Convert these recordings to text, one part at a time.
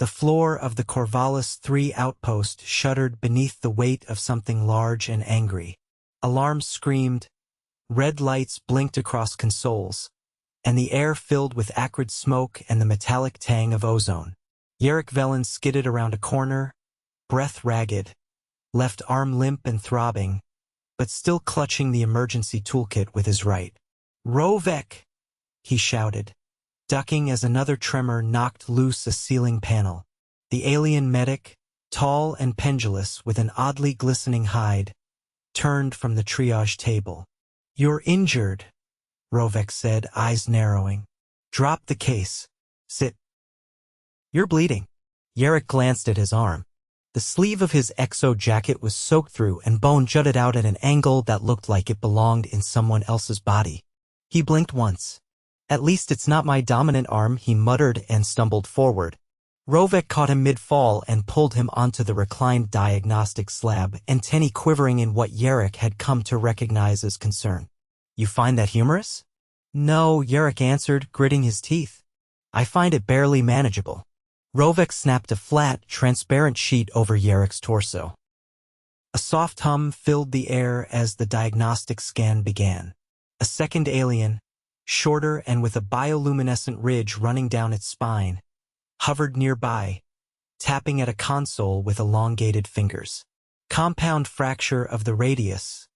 The floor of the Corvalis 3 outpost shuddered beneath the weight of something large and angry. Alarms screamed, red lights blinked across consoles, and the air filled with acrid smoke and the metallic tang of ozone. Yarik Vellin skidded around a corner, breath ragged, left arm limp and throbbing, but still clutching the emergency toolkit with his right. "Rovek!" he shouted, ducking as another tremor knocked loose a ceiling panel. The alien medic, tall and pendulous with an oddly glistening hide, turned from the triage table. "You're injured," Rovek said, eyes narrowing. "Drop the case. Sit." "You're bleeding." Yarik glanced at his arm. The sleeve of his exo jacket was soaked through and bone jutted out at an angle that looked like it belonged in someone else's body. He blinked once. "At least it's not my dominant arm," he muttered and stumbled forward. Rovek caught him mid-fall and pulled him onto the reclined diagnostic slab, antennae quivering in what Yarik had come to recognize as concern. "You find that humorous?" "No," Yarik answered, gritting his teeth. "I find it barely manageable." Rovek snapped a flat, transparent sheet over Yarik's torso. A soft hum filled the air as the diagnostic scan began. A second alien, shorter and with a bioluminescent ridge running down its spine, hovered nearby, tapping at a console with elongated fingers. "Compound fracture of the radius,"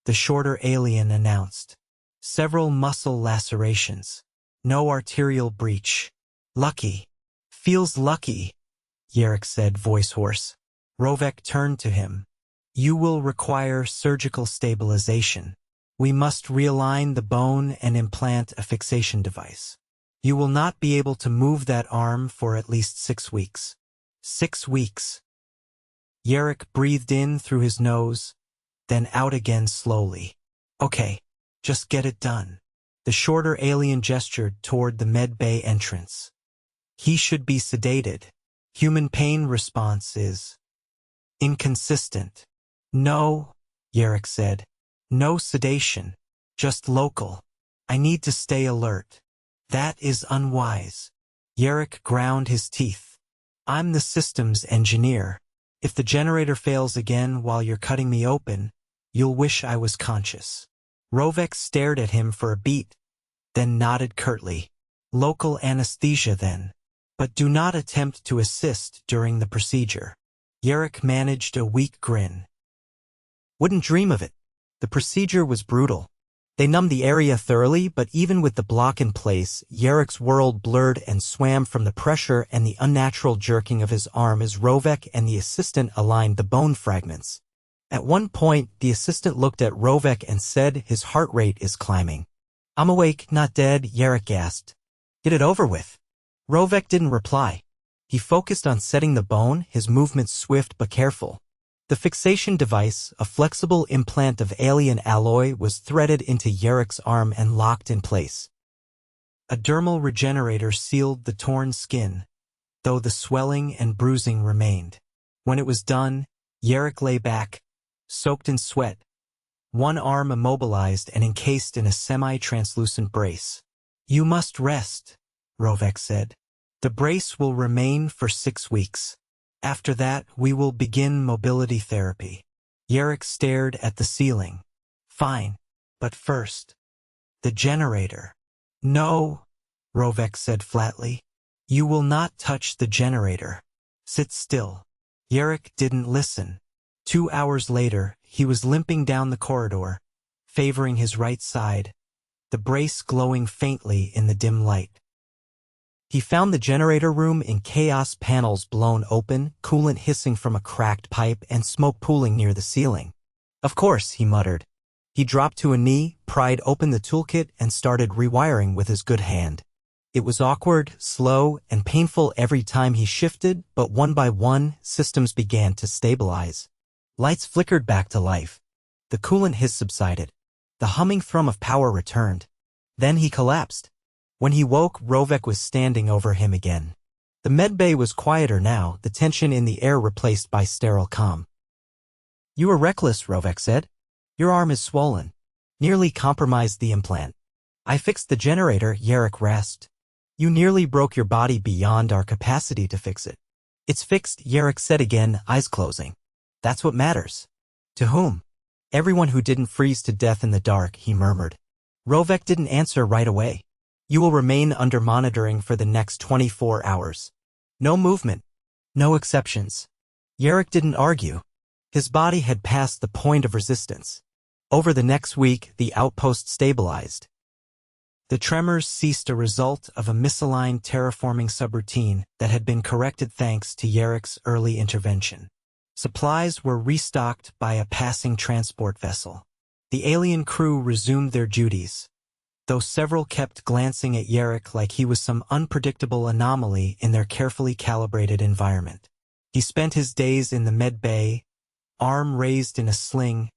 the shorter alien announced. "Several muscle lacerations. No arterial breach. Lucky. Feels lucky," Yarik said, voice hoarse. Rovek turned to him. "You will require surgical stabilization. We must realign the bone and implant a fixation device. You will not be able to move that arm for at least 6 weeks. 6 weeks. Yarik breathed in through his nose, then out again slowly. "Okay, just get it done." The shorter alien gestured toward the med bay entrance. "He should be sedated. Human pain response is inconsistent." "No," Yarik said. "No sedation. Just local. I need to stay alert." "That is unwise." Yarik ground his teeth. "I'm the systems engineer. If the generator fails again while you're cutting me open, you'll wish I was conscious." Rovek stared at him for a beat, then nodded curtly. "Local anesthesia then. But do not attempt to assist during the procedure." Yarik managed a weak grin. "Wouldn't dream of it." The procedure was brutal. They numbed the area thoroughly, but even with the block in place, Yarik's world blurred and swam from the pressure and the unnatural jerking of his arm as Rovek and the assistant aligned the bone fragments. At one point, the assistant looked at Rovek and said his heart rate is climbing. "I'm awake, not dead," Yarik gasped. "Get it over with." Rovek didn't reply. He focused on setting the bone, his movements swift but careful. The fixation device, a flexible implant of alien alloy, was threaded into Yarik's arm and locked in place. A dermal regenerator sealed the torn skin, though the swelling and bruising remained. When it was done, Yarik lay back, soaked in sweat, one arm immobilized and encased in a semi-translucent brace. "You must rest," Rovek said. "The brace will remain for 6 weeks. After that, we will begin mobility therapy." Yarik stared at the ceiling. "Fine, but first, the generator." "No," Rovek said flatly. "You will not touch the generator. Sit still." Yarik didn't listen. 2 hours later, he was limping down the corridor, favoring his right side, the brace glowing faintly in the dim light. He found the generator room in chaos, panels blown open, coolant hissing from a cracked pipe, and smoke pooling near the ceiling. "Of course," he muttered. He dropped to a knee, pried open the toolkit, and started rewiring with his good hand. It was awkward, slow, and painful every time he shifted, but one by one, systems began to stabilize. Lights flickered back to life. The coolant hiss subsided. The humming thrum of power returned. Then he collapsed. When he woke, Rovek was standing over him again. The medbay was quieter now, the tension in the air replaced by sterile calm. "You were reckless," Rovek said. "Your arm is swollen. Nearly compromised the implant." "I fixed the generator," Yarik rasped. "You nearly broke your body beyond our capacity to fix it." It's fixed, Yarik said again, eyes closing. That's what matters. To whom? Everyone who didn't freeze to death in the dark, he murmured. Rovek didn't answer right away. You will remain under monitoring for the next 24 hours. No movement. No exceptions. Yarik didn't argue. His body had passed the point of resistance. Over the next week, the outpost stabilized. The tremors ceased, a result of a misaligned terraforming subroutine that had been corrected thanks to Yarik's early intervention. Supplies were restocked by a passing transport vessel. The alien crew resumed their duties, though several kept glancing at Yarik like he was some unpredictable anomaly in their carefully calibrated environment. He spent his days in the med bay, arm raised in a sling,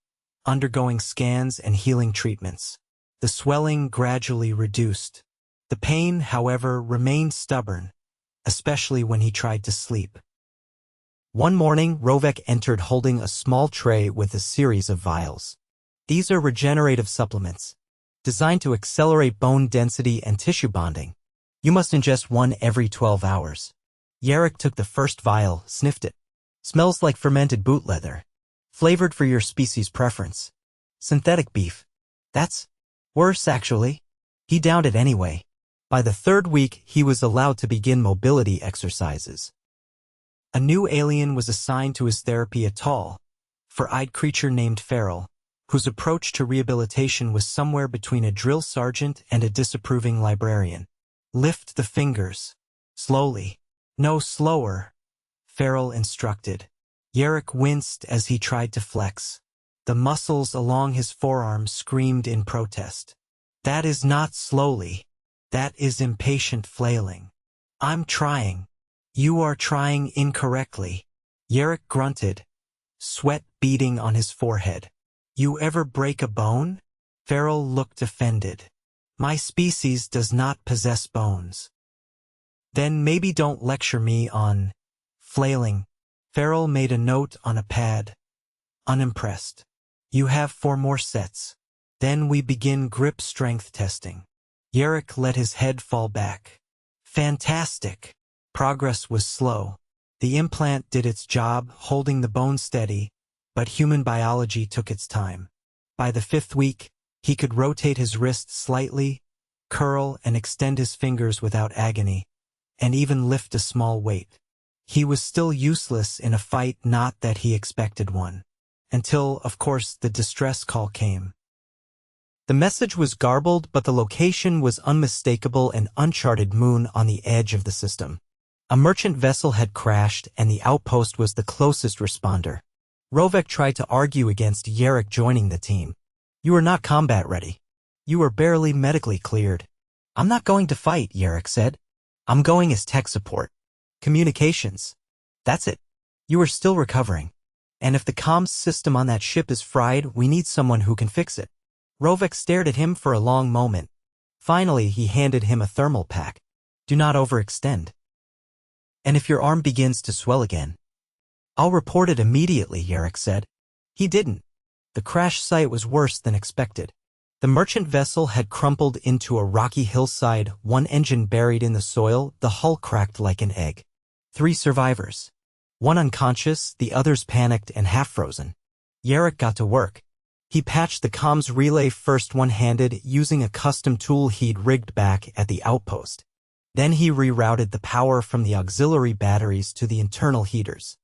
undergoing scans and healing treatments. The swelling gradually reduced. The pain, however, remained stubborn, especially when he tried to sleep. One morning, Rovek entered holding a small tray with a series of vials. These are regenerative supplements, designed to accelerate bone density and tissue bonding. You must ingest one every 12 hours. Yarik took the first vial, sniffed it. Smells like fermented boot leather. Flavored for your species preference. Synthetic beef. That's worse, actually. He downed it anyway. By the third week, he was allowed to begin mobility exercises. A new alien was assigned to his therapy, a tall, fur-eyed creature named Feral, whose approach to rehabilitation was somewhere between a drill sergeant and a disapproving librarian. Lift the fingers. Slowly. No, slower, Feral instructed. Yarik winced as he tried to flex. The muscles along his forearms screamed in protest. That is not slowly. That is impatient flailing. I'm trying. You are trying incorrectly. Yarik grunted, sweat beading on his forehead. You ever break a bone? Feral looked offended. My species does not possess bones. Then maybe don't lecture me on flailing. Feral made a note on a pad. Unimpressed. You have 4 more sets. Then we begin grip strength testing. Yarik let his head fall back. Fantastic. Progress was slow. The implant did its job, holding the bone steady, but human biology took its time. By the 5th week, he could rotate his wrist slightly, curl and extend his fingers without agony, and even lift a small weight. He was still useless in a fight, not that he expected one. Until, of course, the distress call came. The message was garbled, but the location was unmistakable: an uncharted moon on the edge of the system. A merchant vessel had crashed, and the outpost was the closest responder. Rovek tried to argue against Yarik joining the team. You are not combat ready. You are barely medically cleared. I'm not going to fight, Yarik said. I'm going as tech support. Communications. That's it. You are still recovering. And if the comms system on that ship is fried, we need someone who can fix it. Rovek stared at him for a long moment. Finally, he handed him a thermal pack. Do not overextend. And if your arm begins to swell again, I'll report it immediately, Yarik said. He didn't. The crash site was worse than expected. The merchant vessel had crumpled into a rocky hillside, one engine buried in the soil, the hull cracked like an egg. 3 survivors. One unconscious, the others panicked and half-frozen. Yarik got to work. He patched the comms relay first one-handed, using a custom tool he'd rigged back at the outpost. Then he rerouted the power from the auxiliary batteries to the internal heaters.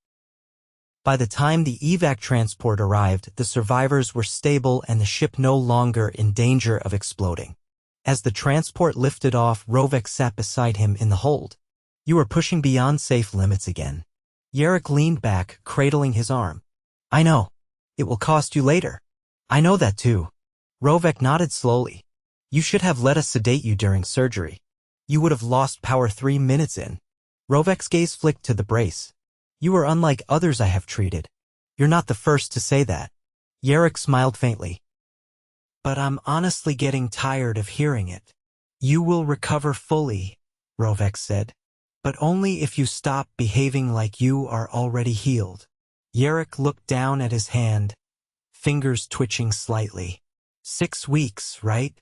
By the time the evac transport arrived, the survivors were stable and the ship no longer in danger of exploding. As the transport lifted off, Rovek sat beside him in the hold. You are pushing beyond safe limits again. Yarik leaned back, cradling his arm. I know. It will cost you later. I know that too. Rovek nodded slowly. You should have let us sedate you during surgery. You would have lost power 3 minutes in. Rovek's gaze flicked to the brace. You are unlike others I have treated. You're not the first to say that. Yarik smiled faintly. But I'm honestly getting tired of hearing it. You will recover fully, Rovek said. But only if you stop behaving like you are already healed. Yarik looked down at his hand, fingers twitching slightly. 6 weeks, right?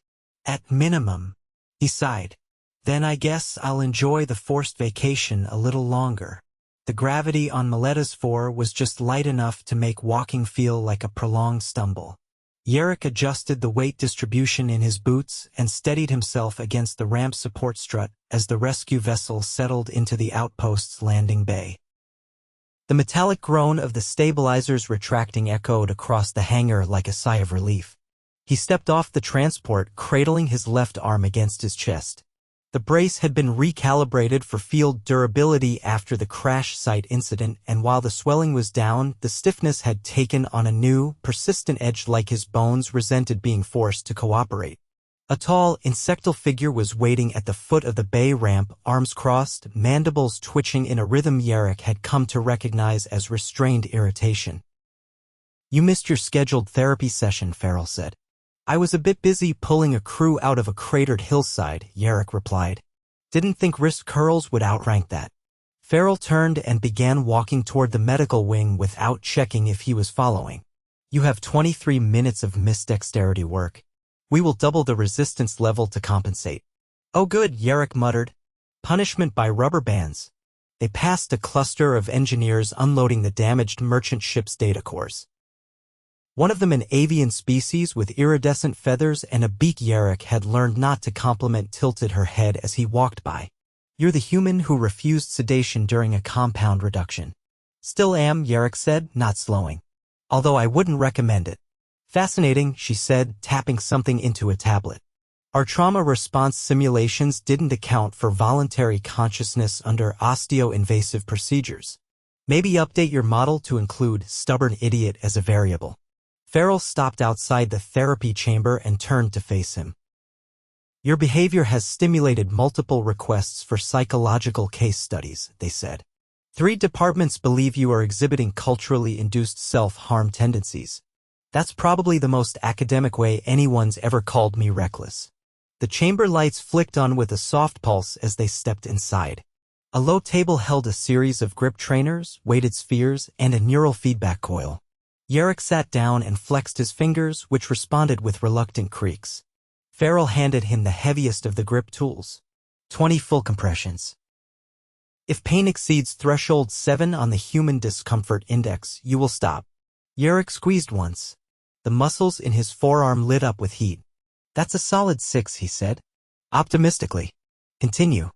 At minimum. He sighed. Then I guess I'll enjoy the forced vacation a little longer. The gravity on Miletta's 4 was just light enough to make walking feel like a prolonged stumble. Yarik adjusted the weight distribution in his boots and steadied himself against the ramp support strut as the rescue vessel settled into the outpost's landing bay. The metallic groan of the stabilizers retracting echoed across the hangar like a sigh of relief. He stepped off the transport, cradling his left arm against his chest. The brace had been recalibrated for field durability after the crash site incident, and while the swelling was down, the stiffness had taken on a new, persistent edge like his bones resented being forced to cooperate. A tall, insectal figure was waiting at the foot of the bay ramp, arms crossed, mandibles twitching in a rhythm Yarik had come to recognize as restrained irritation. "You missed your scheduled therapy session," Farrell said. "I was a bit busy pulling a crew out of a cratered hillside," Yarik replied. "Didn't think wrist curls would outrank that." Farrell turned and began walking toward the medical wing without checking if he was following. "You have 23 minutes of missed dexterity work. We will double the resistance level to compensate." "Oh good," Yarik muttered. "Punishment by rubber bands." They passed a cluster of engineers unloading the damaged merchant ship's data cores. One of them an avian species with iridescent feathers and a beak. Yarik had learned not to compliment tilted her head as he walked by. "You're the human who refused sedation during a compound reduction." "Still am," Yarik said, not slowing. "Although I wouldn't recommend it." "Fascinating," she said, tapping something into a tablet. "Our trauma response simulations didn't account for voluntary consciousness under osteo-invasive procedures. Maybe update your model to include stubborn idiot as a variable." Farrell stopped outside the therapy chamber and turned to face him. "Your behavior has stimulated multiple requests for psychological case studies," they said. 3 departments believe you are exhibiting culturally induced self-harm tendencies. That's probably the most academic way anyone's ever called me reckless." The chamber lights flicked on with a soft pulse as they stepped inside. A low table held a series of grip trainers, weighted spheres, and a neural feedback coil. Yarik sat down and flexed his fingers, which responded with reluctant creaks. Farrell handed him the heaviest of the grip tools. 20 full compressions. "If pain exceeds threshold 7 on the Human Discomfort Index, you will stop." Yarik squeezed once. The muscles in his forearm lit up with heat. "That's a solid 6, he said, optimistically. "Continue."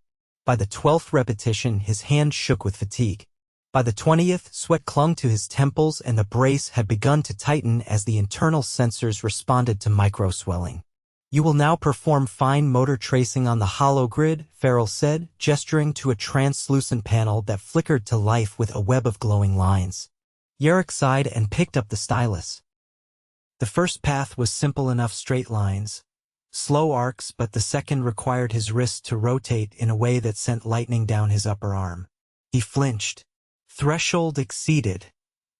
By the 12th repetition, his hand shook with fatigue. By the 20th, sweat clung to his temples and the brace had begun to tighten as the internal sensors responded to micro-swelling. "You will now perform fine motor tracing on the hollow grid," Farrell said, gesturing to a translucent panel that flickered to life with a web of glowing lines. Yarik sighed and picked up the stylus. The first path was simple enough, straight lines, slow arcs, but the second required his wrist to rotate in a way that sent lightning down his upper arm. He flinched. "Threshold exceeded,"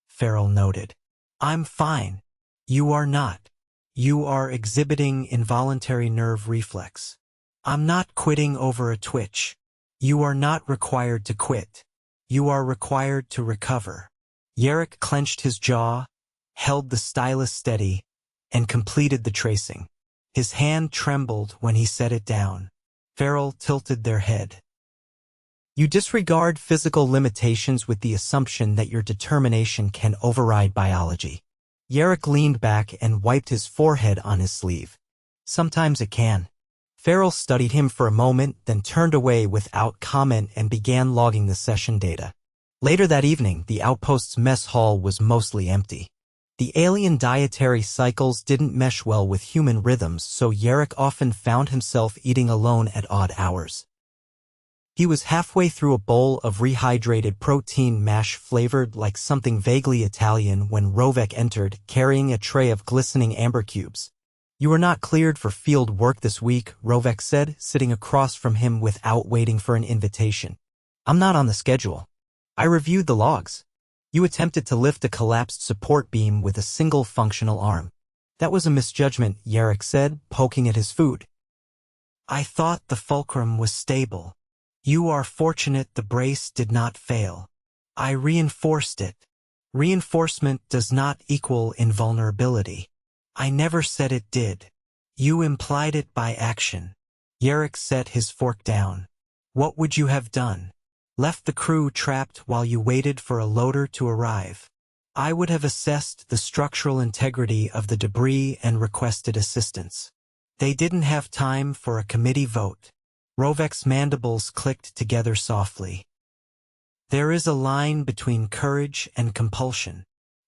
Farrell noted. "I'm fine." "You are not. You are exhibiting involuntary nerve reflex." "I'm not quitting over a twitch." "You are not required to quit. You are required to recover." Yarik clenched his jaw, held the stylus steady, and completed the tracing. His hand trembled when he set it down. Farrell tilted their head. "You disregard physical limitations with the assumption that your determination can override biology." Yarik leaned back and wiped his forehead on his sleeve. "Sometimes it can." Farrell studied him for a moment, then turned away without comment and began logging the session data. Later that evening, the outpost's mess hall was mostly empty. The alien dietary cycles didn't mesh well with human rhythms, so Yarik often found himself eating alone at odd hours. He was halfway through a bowl of rehydrated protein mash flavored like something vaguely Italian when Rovek entered, carrying a tray of glistening amber cubes. "You are not cleared for field work this week," Rovek said, sitting across from him without waiting for an invitation. "I'm not on the schedule. I reviewed the logs. You attempted to lift a collapsed support beam with a single functional arm." "That was a misjudgment," Yarik said, poking at his food. "I thought the fulcrum was stable. You are fortunate the brace did not fail. I reinforced it. Reinforcement does not equal invulnerability. I never said it did. You implied it by action." Yarik set his fork down. "What would you have done?" Left the crew trapped while you waited for a loader to arrive. I would have assessed the structural integrity of the debris and requested assistance. They didn't have time for a committee vote. Rovek's mandibles clicked together softly. There is a line between courage and compulsion.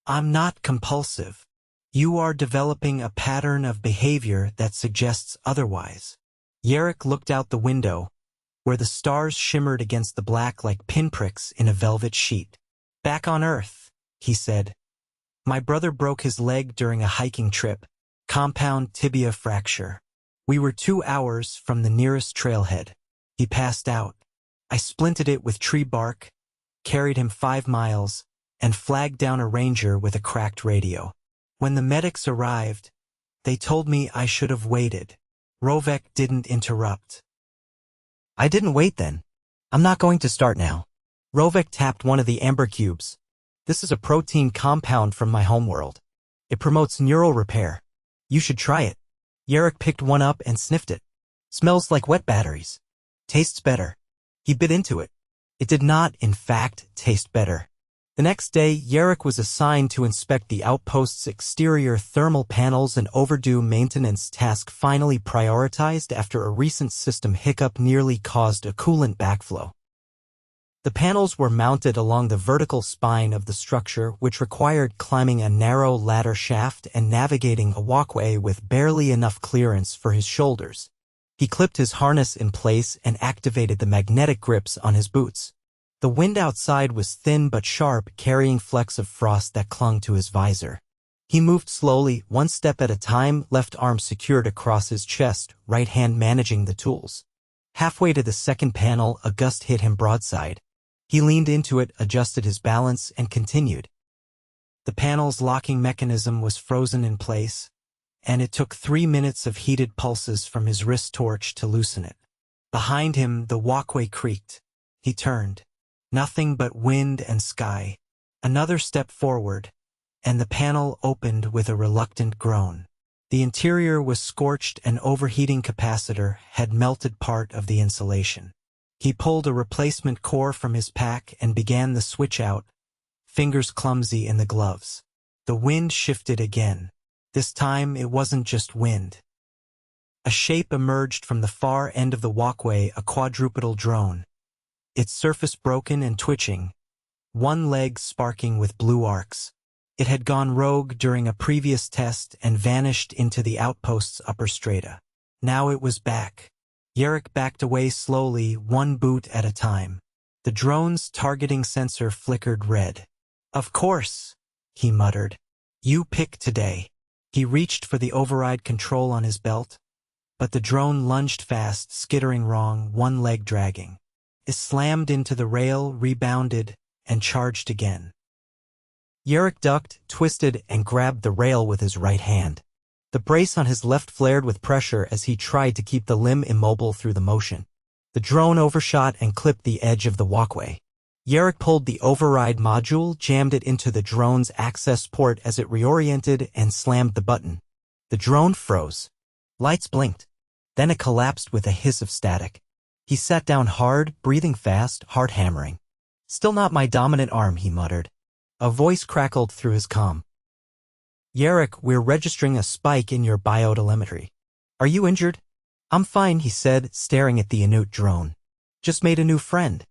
I'm not compulsive. You are developing a pattern of behavior that suggests otherwise. Yarik looked out the window, where the stars shimmered against the black like pinpricks in a velvet sheet. Back on Earth, he said. My brother broke his leg during a hiking trip, compound tibia fracture. We were 2 hours from the nearest trailhead. He passed out. I splinted it with tree bark, carried him 5 miles, and flagged down a ranger with a cracked radio. When the medics arrived, they told me I should have waited. Rovek didn't interrupt. I didn't wait then. I'm not going to start now. Rovek tapped one of the amber cubes. This is a protein compound from my homeworld. It promotes neural repair. You should try it. Yarik picked one up and sniffed it. Smells like wet batteries. Tastes better. He bit into it. It did not, in fact, taste better. The next day, Yarik was assigned to inspect the outpost's exterior thermal panels, an overdue maintenance task finally prioritized after a recent system hiccup nearly caused a coolant backflow. The panels were mounted along the vertical spine of the structure, which required climbing a narrow ladder shaft and navigating a walkway with barely enough clearance for his shoulders. He clipped his harness in place and activated the magnetic grips on his boots. The wind outside was thin but sharp, carrying flecks of frost that clung to his visor. He moved slowly, one step at a time, left arm secured across his chest, right hand managing the tools. Halfway to the second panel, a gust hit him broadside. He leaned into it, adjusted his balance, and continued. The panel's locking mechanism was frozen in place, and it took 3 minutes of heated pulses from his wrist torch to loosen it. Behind him, the walkway creaked. He turned. Nothing but wind and sky. Another step forward, and the panel opened with a reluctant groan. The interior was scorched, and overheating capacitor had melted part of the insulation. He pulled a replacement core from his pack and began the switch out, fingers clumsy in the gloves. The wind shifted again. This time it wasn't just wind. A shape emerged from the far end of the walkway, a quadrupedal drone. Its surface broken and twitching, one leg sparking with blue arcs. It had gone rogue during a previous test and vanished into the outpost's upper strata. Now it was back. Yarik backed away slowly, one boot at a time. The drone's targeting sensor flickered red. Of course, he muttered. You pick today. He reached for the override control on his belt, but the drone lunged fast, skittering wrong, one leg dragging. It slammed into the rail, rebounded, and charged again. Yarik ducked, twisted, and grabbed the rail with his right hand. The brace on his left flared with pressure as he tried to keep the limb immobile through the motion. The drone overshot and clipped the edge of the walkway. Yarik pulled the override module, jammed it into the drone's access port as it reoriented, and slammed the button. The drone froze. Lights blinked. Then it collapsed with a hiss of static. He sat down hard, breathing fast, heart hammering. Still not my dominant arm, he muttered. A voice crackled through his comm. Yarik, we're registering a spike in your biotelemetry. Are you injured? I'm fine, he said, staring at the inert drone. Just made a new friend.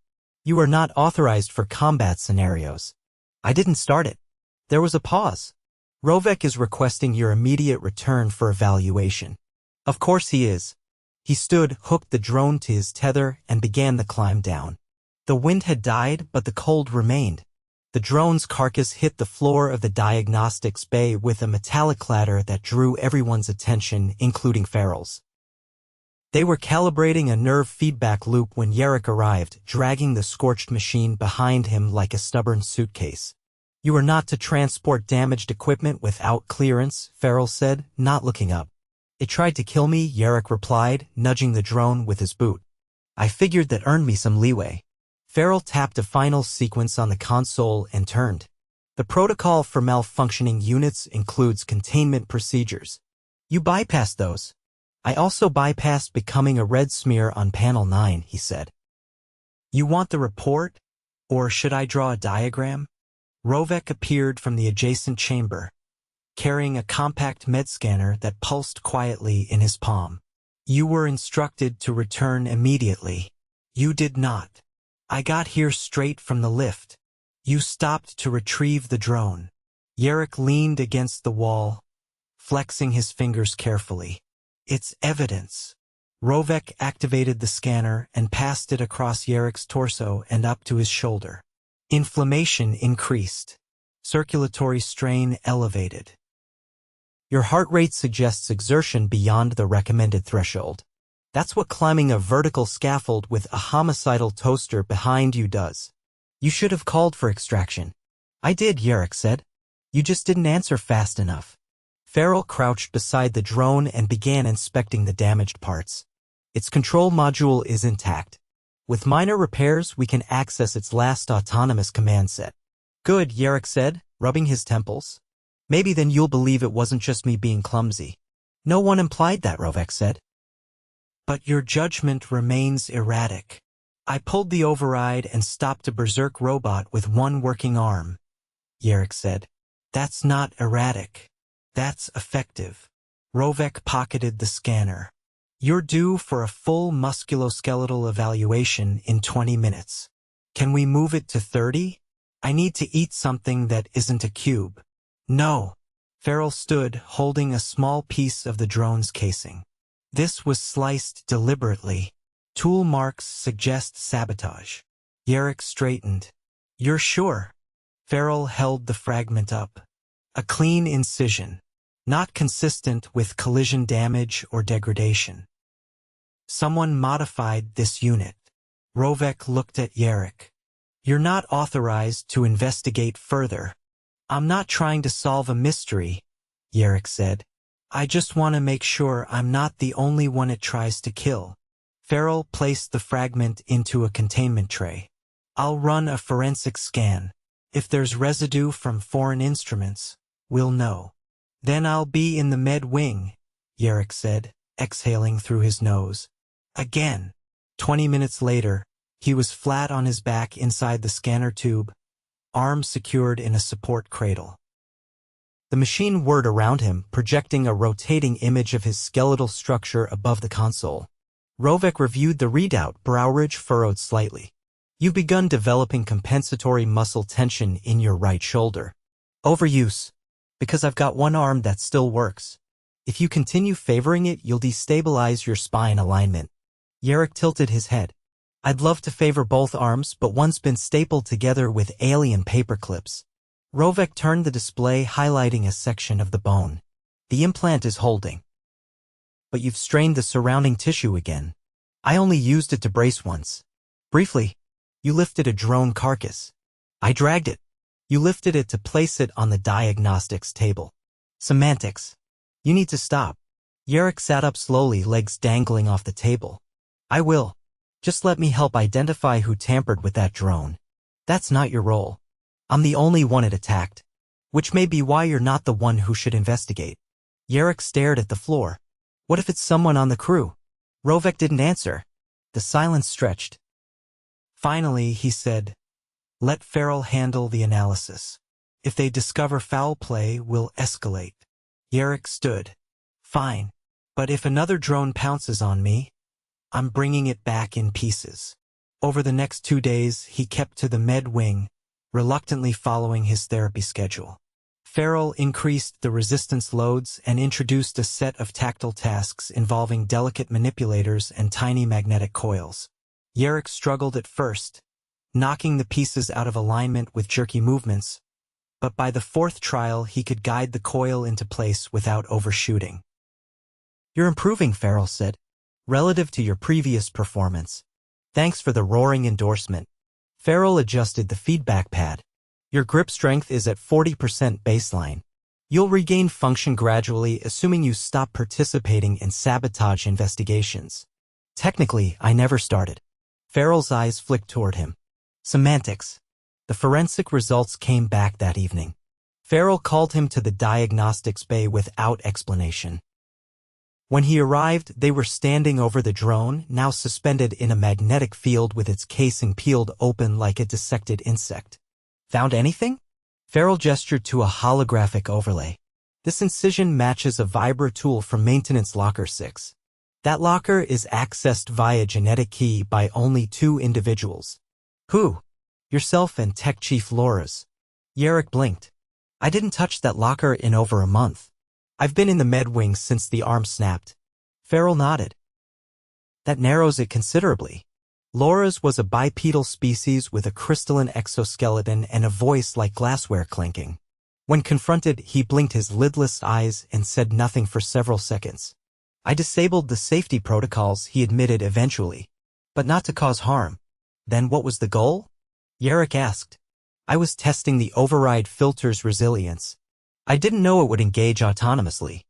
You are not authorized for combat scenarios. I didn't start it. There was a pause. Rovek is requesting your immediate return for evaluation. Of course he is. He stood, hooked the drone to his tether, and began the climb down. The wind had died, but the cold remained. The drone's carcass hit the floor of the diagnostics bay with a metallic clatter that drew everyone's attention, including Farrell's. They were calibrating a nerve feedback loop when Yarik arrived, dragging the scorched machine behind him like a stubborn suitcase. You are not to transport damaged equipment without clearance, Farrell said, not looking up. It tried to kill me, Yarik replied, nudging the drone with his boot. I figured that earned me some leeway. Farrell tapped a final sequence on the console and turned. The protocol for malfunctioning units includes containment procedures. You bypassed those. I also bypassed becoming a red smear on panel 9, he said. You want the report? Or should I draw a diagram? Rovek appeared from the adjacent chamber, carrying a compact med scanner that pulsed quietly in his palm. You were instructed to return immediately. You did not. I got here straight from the lift. You stopped to retrieve the drone. Yarik leaned against the wall, flexing his fingers carefully. It's evidence. Rovek activated the scanner and passed it across Yarik's torso and up to his shoulder. Inflammation increased. Circulatory strain elevated. Your heart rate suggests exertion beyond the recommended threshold. That's what climbing a vertical scaffold with a homicidal toaster behind you does. You should have called for extraction. I did, Yarik said. You just didn't answer fast enough. Farrell crouched beside the drone and began inspecting the damaged parts. Its control module is intact. With minor repairs, we can access its last autonomous command set. Good, Yarik said, rubbing his temples. Maybe then you'll believe it wasn't just me being clumsy. No one implied that, Rovek said. But your judgment remains erratic. I pulled the override and stopped a berserk robot with one working arm, Yarik said. That's not erratic. That's effective. Rovek pocketed the scanner. You're due for a full musculoskeletal evaluation in 20 minutes. Can we move it to 30? I need to eat something that isn't a cube. No. Farrell stood, holding a small piece of the drone's casing. This was sliced deliberately. Tool marks suggest sabotage. Yarik straightened. You're sure? Farrell held the fragment up. A clean incision, not consistent with collision damage or degradation. Someone modified this unit. Rovek looked at Yarik. You're not authorized to investigate further. I'm not trying to solve a mystery, Yarik said. I just want to make sure I'm not the only one it tries to kill. Farrell placed the fragment into a containment tray. I'll run a forensic scan. If there's residue from foreign instruments, we'll know. Then I'll be in the med wing, Yarik said, exhaling through his nose. Again. 20 minutes later, he was flat on his back inside the scanner tube, arms secured in a support cradle. The machine whirred around him, projecting a rotating image of his skeletal structure above the console. Rovek reviewed the readout, brow ridge furrowed slightly. You've begun developing compensatory muscle tension in your right shoulder. Overuse. Because I've got one arm that still works. If you continue favoring it, you'll destabilize your spine alignment. Yarik tilted his head. I'd love to favor both arms, but one's been stapled together with alien paper clips. Rovek turned the display, highlighting a section of the bone. The implant is holding. But you've strained the surrounding tissue again. I only used it to brace once. Briefly, you lifted a drone carcass. I dragged it. You lifted it to place it on the diagnostics table. Semantics. You need to stop. Yarik sat up slowly, legs dangling off the table. I will. Just let me help identify who tampered with that drone. That's not your role. I'm the only one it attacked. Which may be why you're not the one who should investigate. Yarik stared at the floor. What if it's someone on the crew? Rovek didn't answer. The silence stretched. Finally, he said, let Farrell handle the analysis. If they discover foul play, we'll escalate. Yarik stood. Fine. But if another drone pounces on me, I'm bringing it back in pieces. Over the next 2 days, he kept to the med wing, reluctantly following his therapy schedule. Farrell increased the resistance loads and introduced a set of tactile tasks involving delicate manipulators and tiny magnetic coils. Yarik struggled at first, knocking the pieces out of alignment with jerky movements, but by the 4th trial he could guide the coil into place without overshooting. You're improving, Farrell said, relative to your previous performance. Thanks for the roaring endorsement. Farrell adjusted the feedback pad. Your grip strength is at 40% baseline. You'll regain function gradually, assuming you stop participating in sabotage investigations. Technically, I never started. Farrell's eyes flicked toward him. Semantics. The forensic results came back that evening. Farrell called him to the diagnostics bay without explanation. When he arrived, they were standing over the drone, now suspended in a magnetic field with its casing peeled open like a dissected insect. Found anything? Farrell gestured to a holographic overlay. This incision matches a Vibra tool from Maintenance Locker 6. That locker is accessed via genetic key by only 2 individuals. Who? Yourself and Tech Chief Loras. Yarik blinked. I didn't touch that locker in over a month. I've been in the med wing since the arm snapped. Farrell nodded. That narrows it considerably. Loras was a bipedal species with a crystalline exoskeleton and a voice like glassware clinking. When confronted, he blinked his lidless eyes and said nothing for several seconds. I disabled the safety protocols, he admitted eventually. But not to cause harm. Then what was the goal? Yarik asked. I was testing the override filter's resilience. I didn't know it would engage autonomously.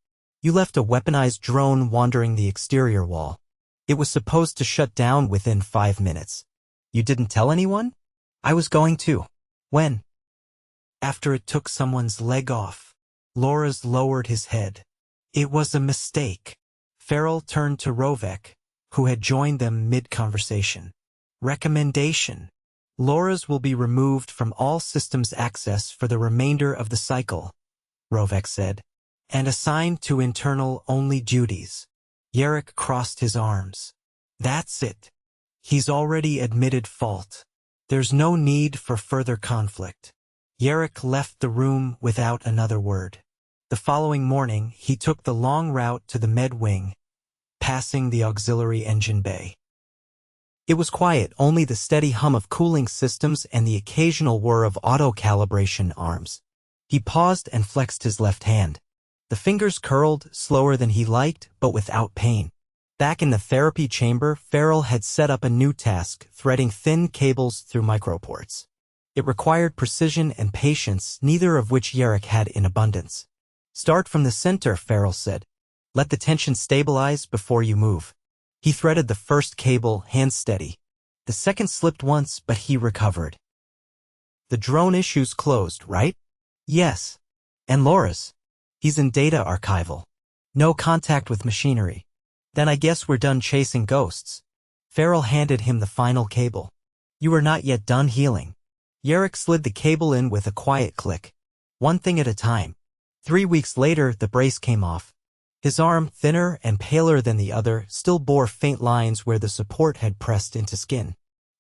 You left a weaponized drone wandering the exterior wall. It was supposed to shut down within 5 minutes. You didn't tell anyone? I was going to. When? After it took someone's leg off. Loras lowered his head. It was a mistake. Farrell turned to Rovek, who had joined them mid-conversation. Recommendation. Loras will be removed from all systems access for the remainder of the cycle, Rovek said, and assigned to internal-only duties. Yarik crossed his arms. That's it. He's already admitted fault. There's no need for further conflict. Yarik left the room without another word. The following morning, he took the long route to the med wing, passing the auxiliary engine bay. It was quiet, only the steady hum of cooling systems and the occasional whir of auto-calibration arms. He paused and flexed his left hand. The fingers curled, slower than he liked, but without pain. Back in the therapy chamber, Farrell had set up a new task, threading thin cables through microports. It required precision and patience, neither of which Yarik had in abundance. Start from the center, Farrell said. Let the tension stabilize before you move. He threaded the first cable, hands steady. The second slipped once, but he recovered. The drone issue's closed, right? Yes. And Loras? He's in data archival. No contact with machinery. Then I guess we're done chasing ghosts. Farrell handed him the final cable. You are not yet done healing. Yarik slid the cable in with a quiet click. One thing at a time. 3 weeks later, the brace came off. His arm, thinner and paler than the other, still bore faint lines where the support had pressed into skin.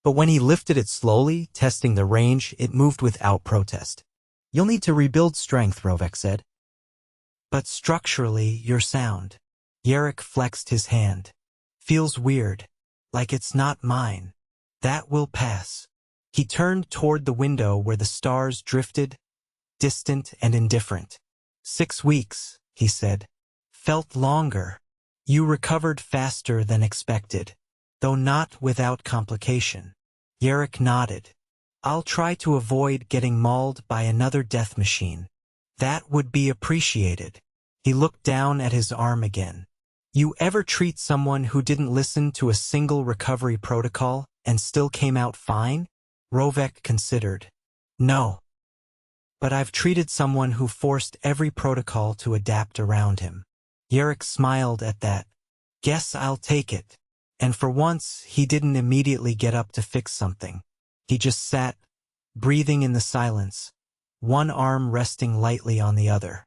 But when he lifted it slowly, testing the range, it moved without protest. You'll need to rebuild strength, Rovek said. But structurally, you're sound. Yarik flexed his hand. Feels weird. Like it's not mine. That will pass. He turned toward the window where the stars drifted, distant and indifferent. 6 weeks, he said. Felt longer. You recovered faster than expected, though not without complication. Yarik nodded. I'll try to avoid getting mauled by another death machine. That would be appreciated. He looked down at his arm again. You ever treat someone who didn't listen to a single recovery protocol and still came out fine? Rovek considered. No. But I've treated someone who forced every protocol to adapt around him. Yarik smiled at that. Guess I'll take it. And for once, he didn't immediately get up to fix something. He just sat, breathing in the silence, one arm resting lightly on the other.